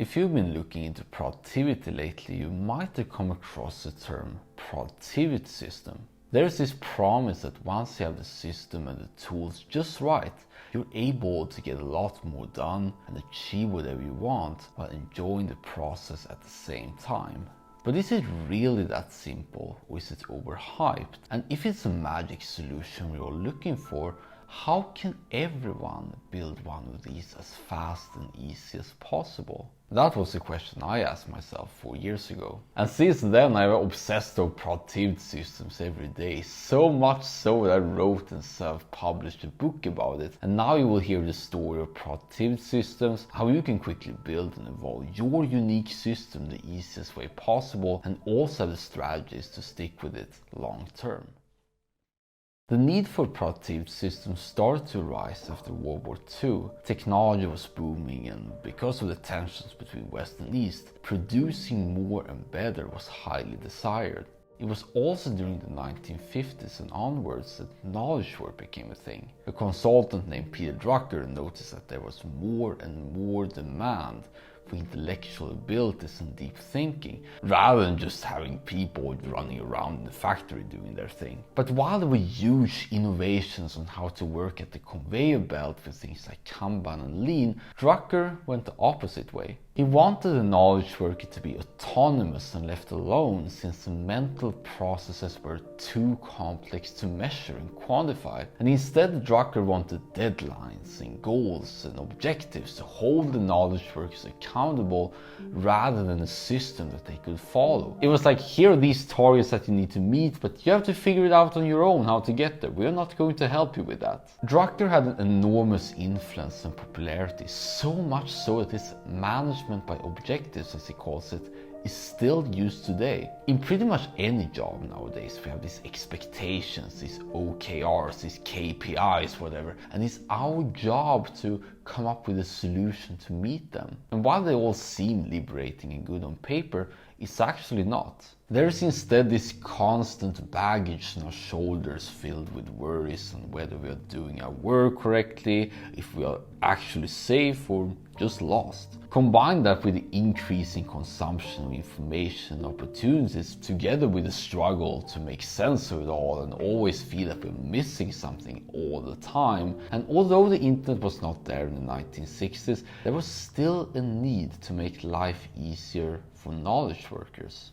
If you've been looking into productivity lately, you might have come across the term productivity system. There's this promise that once you have the system and the tools just right, you're able to get a lot more done and achieve whatever you want while enjoying the process at the same time. But is it really that simple, or is it overhyped? And if it's a magic solution we're all looking for, how can everyone build one of these as fast and easy as possible? That was the question I asked myself 4 years ago. And since then I've obsessed over productivity systems every day, so much so that I wrote and self-published a book about it. And now you will hear the story of productivity systems, how you can quickly build and evolve your unique system the easiest way possible, and also have the strategies to stick with it long term. The need for productivity systems started to rise after World War II. Technology was booming, and because of the tensions between West and East, producing more and better was highly desired. It was also during the 1950s and onwards that knowledge work became a thing. A consultant named Peter Drucker noticed that there was more and more demand for intellectual abilities and deep thinking, rather than just having people running around in the factory doing their thing. But while there were huge innovations on how to work at the conveyor belt with things like Kanban and Lean, Drucker went the opposite way. He wanted the knowledge worker to be autonomous and left alone, since the mental processes were too complex to measure and quantify. And instead, Drucker wanted deadlines and goals and objectives to hold the knowledge workers accountable, rather than a system that they could follow. It was like, here are these targets that you need to meet, but you have to figure it out on your own how to get there. We're not going to help you with that. Drucker had an enormous influence and popularity, so much so that his management by objectives, as he calls it, is still used today. In pretty much any job nowadays, we have these expectations, these OKRs, these KPIs, whatever, and it's our job to come up with a solution to meet them. And while they all seem liberating and good on paper, it's actually not. There's instead this constant baggage on our shoulders filled with worries on whether we are doing our work correctly, if we are actually safe or just lost. Combine that with the increasing consumption of information and opportunities, together with the struggle to make sense of it all and always feel that we're missing something all the time. And although the internet was not there in the 1960s, there was still a need to make life easier for knowledge workers.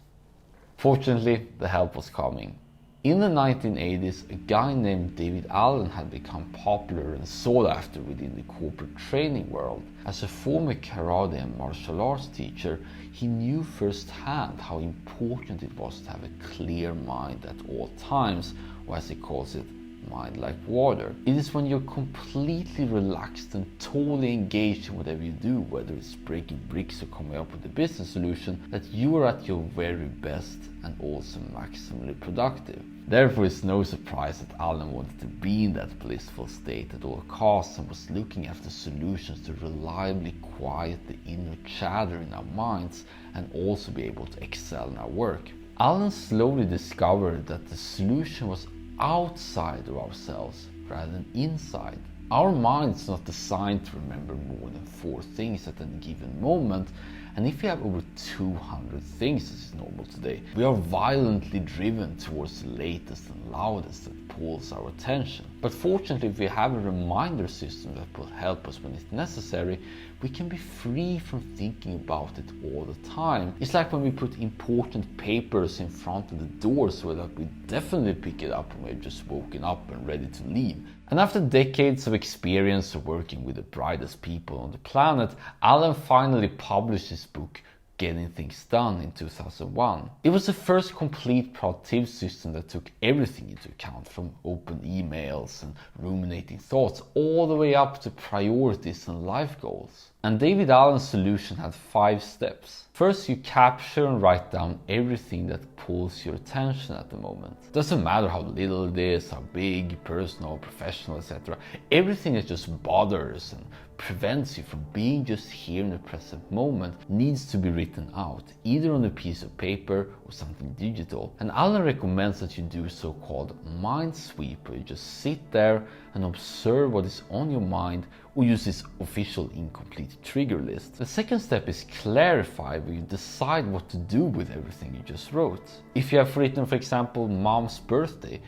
Fortunately, the help was coming. In the 1980s, a guy named David Allen had become popular and sought after within the corporate training world. As a former karate and martial arts teacher, he knew firsthand how important it was to have a clear mind at all times, or as he calls it, mind like water. It is when you're completely relaxed and totally engaged in whatever you do, whether it's breaking bricks or coming up with a business solution, that you are at your very best and also maximally productive. Therefore, it's no surprise that Allen wanted to be in that blissful state at all costs, and was looking after solutions to reliably quiet the inner chatter in our minds and also be able to excel in our work. Allen slowly discovered that the solution was outside of ourselves rather than inside. Our mind is not designed to remember more than 4 things at any given moment, and if we have over 200 things as is normal today, we are violently driven towards the latest and loudest that pulls our attention. But fortunately, if we have a reminder system that will help us when it's necessary, we can be free from thinking about it all the time. It's like when we put important papers in front of the door so that we definitely pick it up when we're just woken up and ready to leave. And after decades of experience of working with the brightest people on the planet, Allen finally published his book, Getting Things Done, in 2001. It was the first complete productivity system that took everything into account, from open emails and ruminating thoughts all the way up to priorities and life goals. And David Allen's solution had 5 steps. First, you capture and write down everything that pulls your attention at the moment. Doesn't matter how little it is, how big, personal, professional, etc. Everything that just bothers and prevents you from being just here in the present moment needs to be written out, either on a piece of paper or something digital. And Allen recommends that you do so-called mind sweep, where you just sit there and observe what is on your mind, or use this official incomplete trigger list. The second step is clarify, where you decide what to do with everything you just wrote. If you have written, for example, mom's birthday,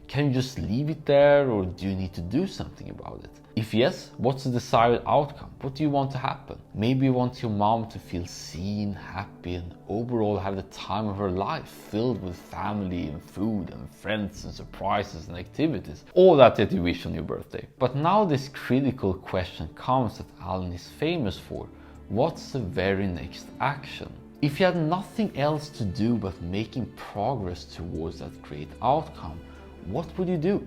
can you just leave it there, or do you need to do something about it? If yes, what's the desired outcome? What do you want to happen? Maybe you want your mom to feel seen, happy, and overall have the time of her life, filled with family and food and friends and surprises and activities. All that you wish on your birthday. But now this critical question comes that Allen is famous for. What's the very next action? If you had nothing else to do but making progress towards that great outcome, what would you do?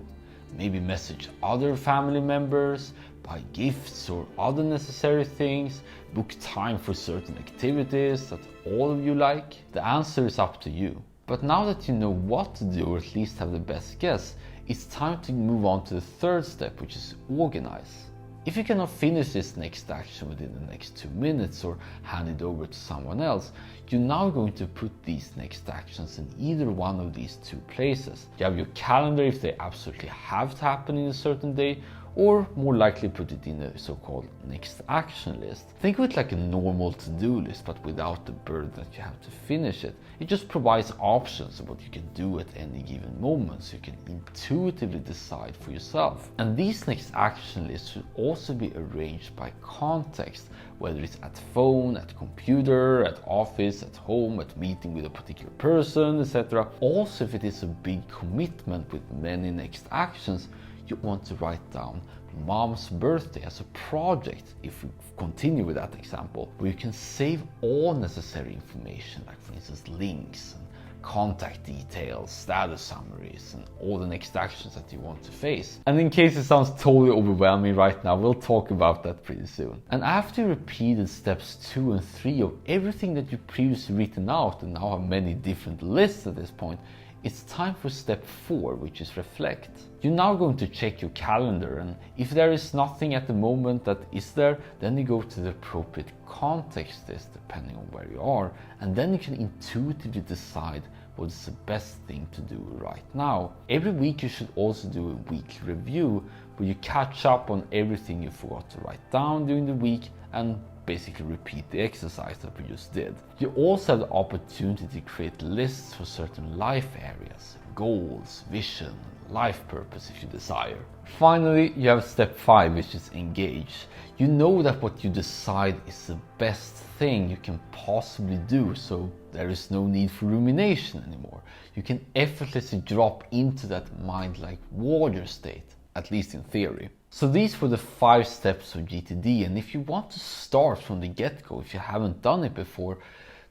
Maybe message other family members, buy gifts or other necessary things, book time for certain activities that all of you like? The answer is up to you. But now that you know what to do, or at least have the best guess, it's time to move on to the third step, which is organize. If you cannot finish this next action within the next 2 minutes or hand it over to someone else, you're now going to put these next actions in either one of these two places. You have your calendar if they absolutely have to happen in a certain day, or more likely put it in a so-called next action list. Think of it like a normal to-do list, but without the burden that you have to finish it. It just provides options of what you can do at any given moment, so you can intuitively decide for yourself. And these next action lists should also be arranged by context, whether it's at phone, at computer, at office, at home, at meeting with a particular person, etc. Also, if it is a big commitment with many next actions, you want to write down mom's birthday as a project, if we continue with that example, where you can save all necessary information, like for instance links and contact details, status summaries, and all the next actions that you want to face. And in case it sounds totally overwhelming right now, we'll talk about that pretty soon. And after you repeated steps 2 and 3 of everything that you've previously written out, and now have many different lists at this point, it's time for step 4, which is reflect. You're now going to check your calendar, and if there is nothing at the moment that is there, then you go to the appropriate context list depending on where you are, and then you can intuitively decide what is the best thing to do right now. Every week you should also do a weekly review where you catch up on everything you forgot to write down during the week and basically repeat the exercise that we just did. You also have the opportunity to create lists for certain life areas, goals, vision, life purpose if you desire. Finally, you have step 5, which is engage. You know that what you decide is the best thing you can possibly do, so there is no need for rumination anymore. You can effortlessly drop into that mind-like warrior state, at least in theory. So these were the 5 steps of GTD, and if you want to start from the get-go, if you haven't done it before,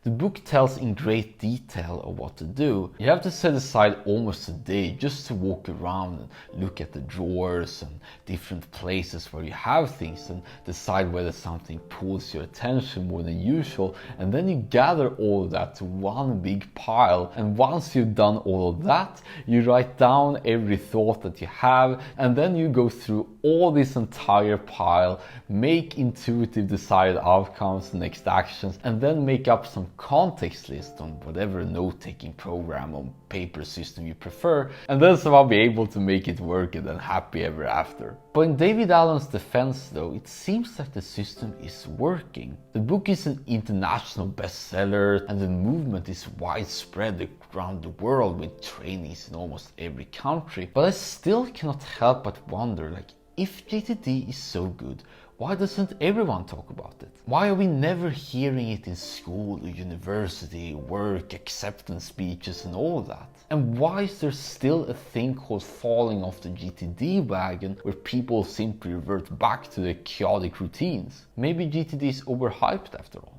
the book tells in great detail of what to do. You have to set aside almost a day just to walk around and look at the drawers and different places where you have things and decide whether something pulls your attention more than usual, and then you gather all of that to one big pile, and once you've done all of that, you write down every thought that you have, and then you go through all this entire pile, make intuitive desired outcomes, next actions, and then make up some context list on whatever note-taking program or paper system you prefer, and then somehow be able to make it work and then happy ever after. But in David Allen's defense though, it seems like the system is working. The book is an international bestseller and the movement is widespread around the world with trainings in almost every country. But I still cannot help but wonder, like, if GTD is so good, why doesn't everyone talk about it? Why are we never hearing it in school or university, work, acceptance speeches and all that? And why is there still a thing called falling off the GTD wagon where people simply revert back to their chaotic routines? Maybe GTD is overhyped after all.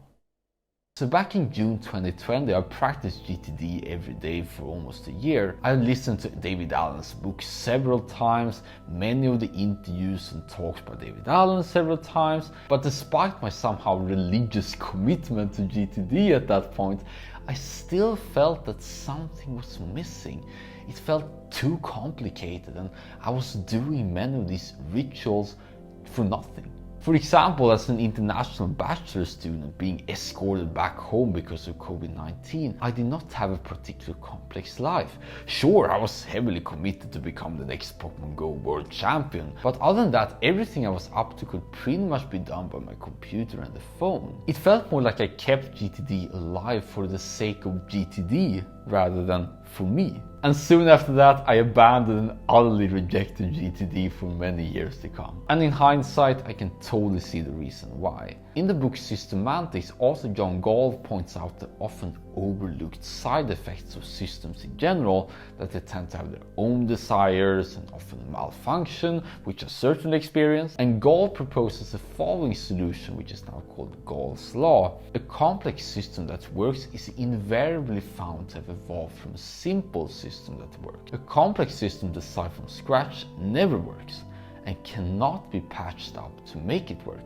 So back in June 2020, I practiced GTD every day for almost a year. I listened to David Allen's book several times, many of the interviews and talks by David Allen several times, but despite my somehow religious commitment to GTD at that point, I still felt that something was missing. It felt too complicated and I was doing many of these rituals for nothing. For example, as an international bachelor student being escorted back home because of COVID-19, I did not have a particularly complex life. Sure, I was heavily committed to become the next Pokemon Go world champion, but other than that, everything I was up to could pretty much be done by my computer and the phone. It felt more like I kept GTD alive for the sake of GTD rather than for me. And soon after that, I abandoned and utterly rejected GTD for many years to come. And in hindsight, I can totally see the reason why. In the book Systematics, author Gall points out the often overlooked side effects of systems in general, that they tend to have their own desires and often malfunction, which I certainly experienced. And Gall proposes the following solution, which is now called Gall's law. A complex system that works is invariably found to have evolved from a simple system that works. A complex system designed from scratch never works and cannot be patched up to make it work.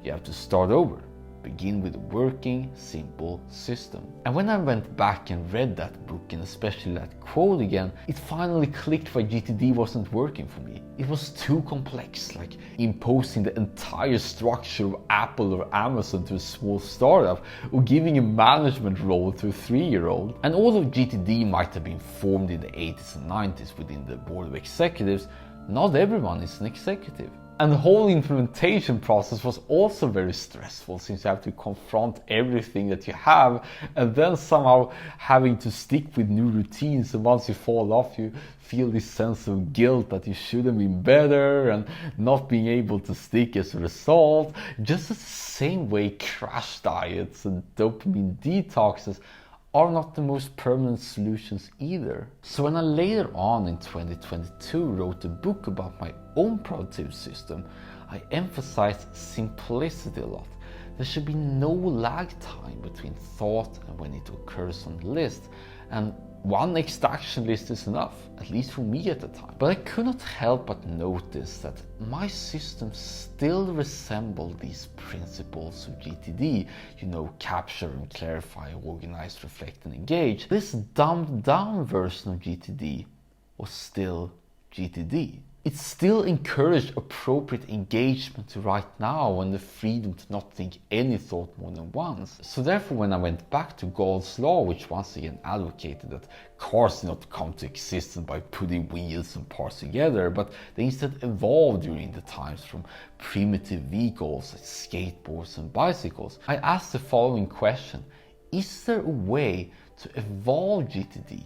You have to start over, begin with a working, simple system. And when I went back and read that book, and especially that quote again, it finally clicked why GTD wasn't working for me. It was too complex, like imposing the entire structure of Apple or Amazon to a small startup, or giving a management role to a 3-year-old. And although GTD might have been formed in the 80s and 90s within the board of executives, not everyone is an executive. And the whole implementation process was also very stressful, since you have to confront everything that you have and then somehow having to stick with new routines. And once you fall off, you feel this sense of guilt that you should have been better and not being able to stick as a result. Just the same way crash diets and dopamine detoxes are not the most permanent solutions either. So when I later on in 2022 wrote a book about my own productivity system, I emphasized simplicity a lot. There should be no lag time between thought and when it occurs on the list, and one extraction list is enough, at least for me at the time. But I could not help but notice that my system still resembled these principles of GTD, capture and clarify, organize, reflect and engage. This dumbed down version of GTD was still GTD. It still encouraged appropriate engagement to right now and the freedom to not think any thought more than once. So therefore, when I went back to Gall's law, which once again advocated that cars did not come to existence by putting wheels and parts together, but they instead evolved during the times from primitive vehicles like skateboards and bicycles, I asked the following question: is there a way to evolve GTD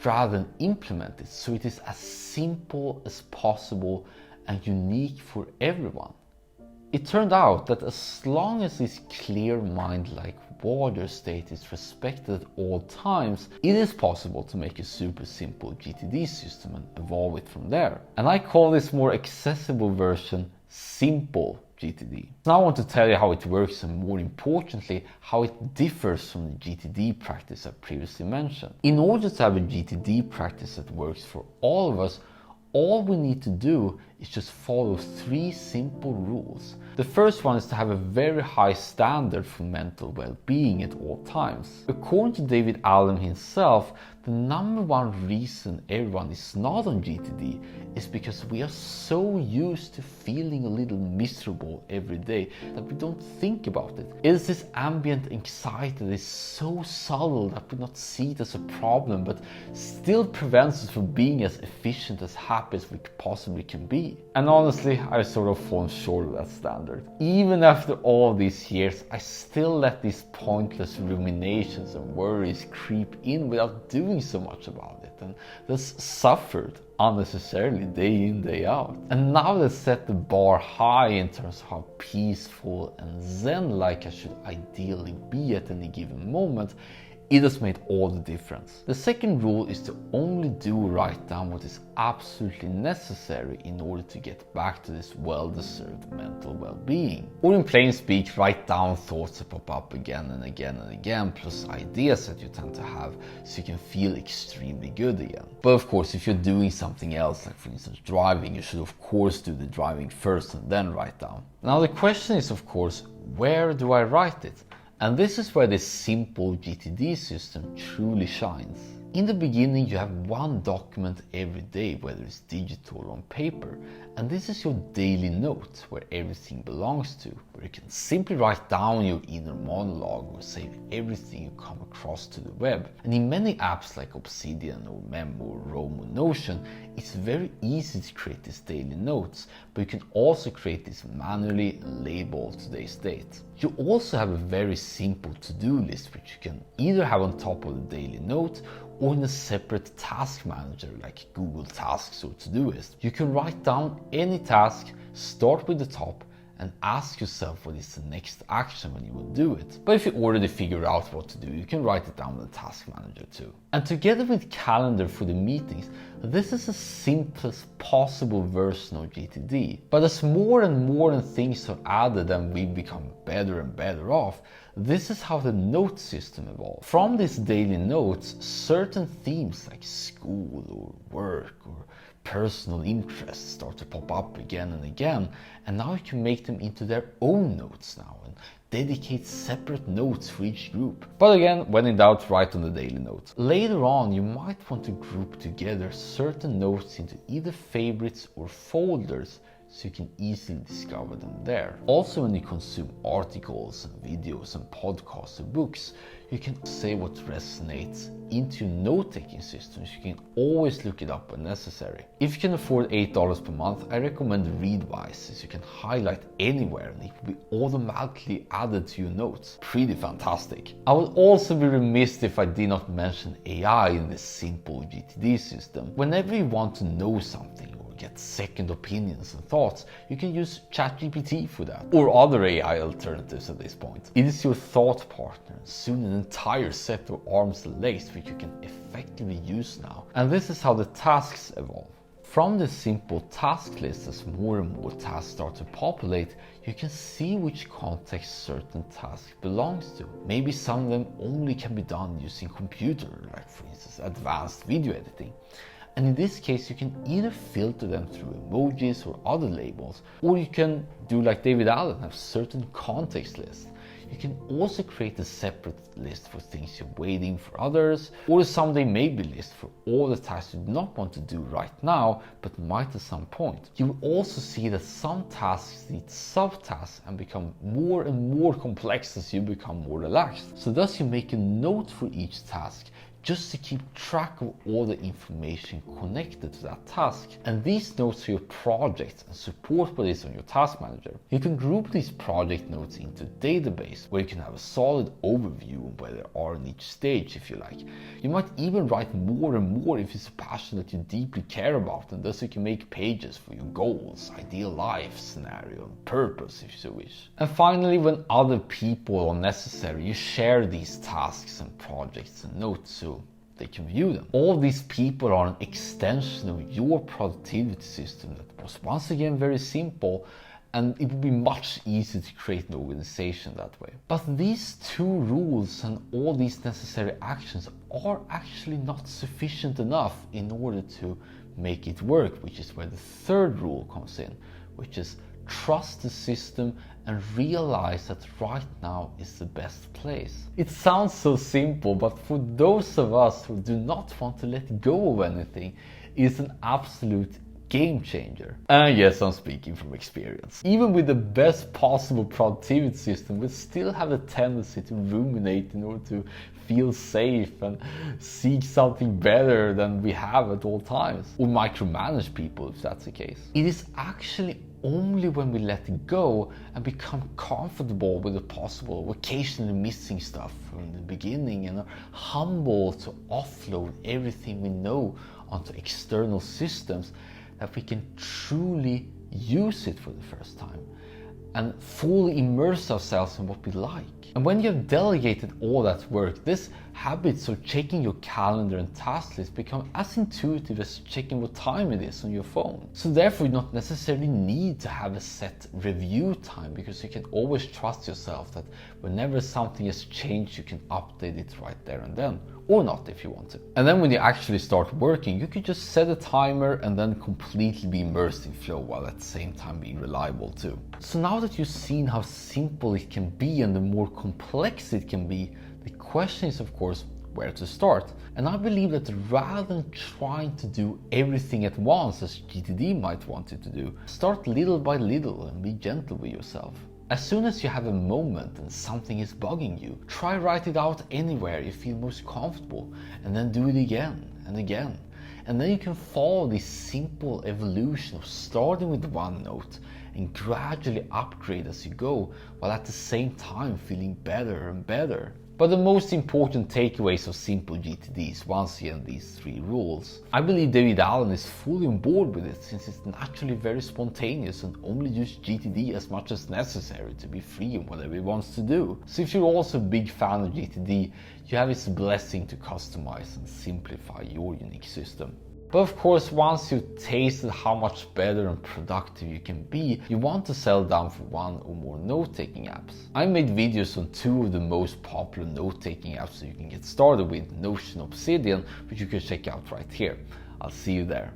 rather than implement it so it is as simple as possible and unique for everyone? It turned out that as long as this clear mind like water state is respected at all times, it is possible to make a super simple GTD system and evolve it from there. And I call this more accessible version simple GTD. Now I want to tell you how it works, and more importantly, how it differs from the GTD practice I previously mentioned. In order to have a GTD practice that works for all of us, all we need to do is just follow 3 simple rules. The first one is to have a very high standard for mental well-being at all times. According to David Allen himself, the number one reason everyone is not on GTD is because we are so used to feeling a little miserable every day that we don't think about it. It is this ambient anxiety that is so subtle that we not see it as a problem, but still prevents us from being as efficient, as happy as we possibly can be. And honestly, I've sort of fallen short of that standard. Even after all these years, I still let these pointless ruminations and worries creep in without doing so much about it, and thus suffered unnecessarily day in, day out. And now that set the bar high in terms of how peaceful and zen-like I should ideally be at any given moment, it has made all the difference. The second rule is to only write down what is absolutely necessary in order to get back to this well-deserved mental well-being. Or in plain speak, write down thoughts that pop up again and again and again, plus ideas that you tend to have, so you can feel extremely good again. But of course, if you're doing something else, like for instance driving, you should of course do the driving first and then write down. Now the question is, of course, where do I write it? And this is where this simple GTD system truly shines. In the beginning, you have one document every day, whether it's digital or on paper, and this is your daily note where everything belongs to, where you can simply write down your inner monologue or save everything you come across to the web. And in many apps like Obsidian or Memo or Roam or Notion, it's very easy to create these daily notes, but you can also create this manually and label today's date. You also have a very simple to-do list, which you can either have on top of the daily note or in a separate task manager like Google Tasks or Todoist. You can write down any task, start with the top, and ask yourself what is the next action when you will do it. But if you already figure out what to do, you can write it down in the task manager too. And together with Calendar for the meetings, this is the simplest possible version of GTD. But as more and more things are added and we become better and better off, this is how the note system evolved. From these daily notes, certain themes like school or work or personal interests start to pop up again and again, and now you can make them into their own notes now and dedicate separate notes for each group. But again, when in doubt, write on the daily notes. Later on, you might want to group together certain notes into either favorites or folders, so you can easily discover them there. Also, when you consume articles and videos and podcasts or books, you can save what resonates into your note-taking system, so you can always look it up when necessary. If you can afford $8 per month, I recommend Readwise, so you can highlight anywhere and it will be automatically added to your notes. Pretty fantastic. I would also be remiss if I did not mention AI in this simple GTD system. Whenever you want to know something, get second opinions and thoughts, you can use ChatGPT for that, or other AI alternatives at this point. It is your thought partner, and soon an entire set of arms and legs which you can effectively use now. And this is how the tasks evolve. From the simple task list, as more and more tasks start to populate, you can see which context certain tasks belongs to. Maybe some of them only can be done using computer, like for instance advanced video editing. And in this case, you can either filter them through emojis or other labels, or you can do like David Allen, have certain context lists. You can also create a separate list for things you're waiting for others, or a someday maybe list for all the tasks you do not want to do right now, but might at some point. You will also see that some tasks need subtasks and become more and more complex as you become more relaxed. So thus you make a note for each task, just to keep track of all the information connected to that task. And these notes are your projects and support what is on your task manager. You can group these project notes into a database where you can have a solid overview of where they are in each stage if you like. You might even write more and more if it's a passion that you deeply care about, and thus you can make pages for your goals, ideal life scenario, and purpose if you so wish. And finally, when other people are necessary, you share these tasks and projects and notes so they can view them. All these people are an extension of your productivity system that was once again very simple, and it would be much easier to create an organization that way. But these two rules and all these necessary actions are actually not sufficient enough in order to make it work, which is where the third rule comes in, which is trust the system and realize that right now is the best place. It sounds so simple, but for those of us who do not want to let go of anything, it's an absolute game changer. And yes, I'm speaking from experience. Even with the best possible productivity system, we still have a tendency to ruminate in order to feel safe and seek something better than we have at all times, or micromanage people if that's the case. It is actually only when we let go and become comfortable with the possible of occasionally missing stuff from the beginning and are humble to offload everything we know onto external systems that we can truly use it for the first time and fully immerse ourselves in what we like. And when you have delegated all that work, this habits of checking your calendar and task list become as intuitive as checking what time it is on your phone. So therefore you don't necessarily need to have a set review time, because you can always trust yourself that whenever something has changed, you can update it right there and then, or not if you want to. And then when you actually start working, you can just set a timer and then completely be immersed in flow while at the same time being reliable too. So now that you've seen how simple it can be and the more complex it can be, the question is of course, where to start. And I believe that rather than trying to do everything at once as GTD might want you to do, start little by little and be gentle with yourself. As soon as you have a moment and something is bugging you, try write it out anywhere you feel most comfortable, and then do it again and again. And then you can follow this simple evolution of starting with one note and gradually upgrade as you go, while at the same time feeling better and better. But the most important takeaways of simple GTD is once again these 3 rules. I believe David Allen is fully on board with it, since it's naturally very spontaneous and only use GTD as much as necessary to be free in whatever he wants to do. So if you're also a big fan of GTD, you have his blessing to customize and simplify your unique system. But of course, once you've tasted how much better and productive you can be, you want to settle down for one or more note-taking apps. I made videos on 2 of the most popular note-taking apps that you can get started with, Notion and Obsidian, which you can check out right here. I'll see you there.